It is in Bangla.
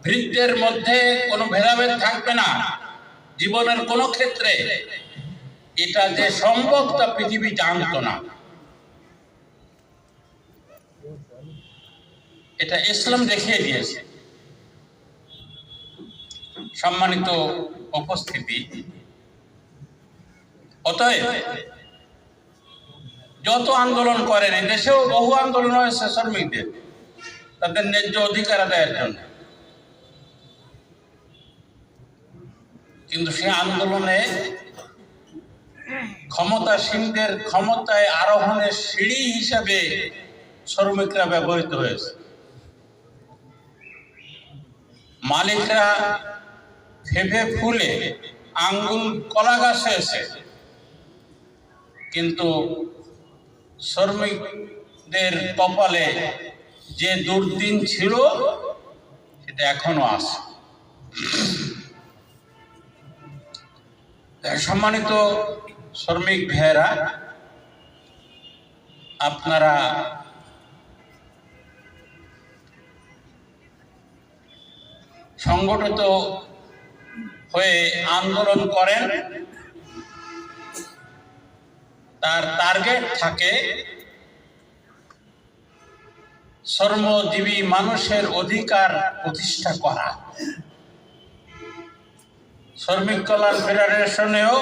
ভৃত্যের মধ্যে কোনো ভেদাভেদ থাকবে না জীবনের কোনো ক্ষেত্রে। এটা যে সম্ভব তা পৃথিবী জানতো না। এটা ইসলাম দেখিয়ে দিয়েছে। সম্মানিত উপস্থিতি, অতএব যত আন্দোলন করেন, দেশেও বহু আন্দোলন হয়েছে শ্রমিকদের তাদের ন্যায্য অধিকার আদায়ের জন্য, কিন্তু সেই আন্দোলনে ক্ষমতাসীনদের ক্ষমতায় আরোহণের সিঁড়ি হিসাবে শ্রমিকরা ব্যবহৃত হয়েছে। মালিকরা ফেঁপে ফুলে আঙ্গুল কলা গাছ হয়েছে, কিন্তু শ্রমিকদের কপালে যে দুর্দিন ছিল সেটা এখনো আছে। সম্মানিত শ্রমিক ভাইয়েরা, আপনারা সংগঠিত হয়ে আন্দোলন করেন, তার টার্গেট থাকে শ্রমজীবী মানুষের অধিকার প্রতিষ্ঠা করা। শ্রমিক কল্যাণ ফেডারেশনেও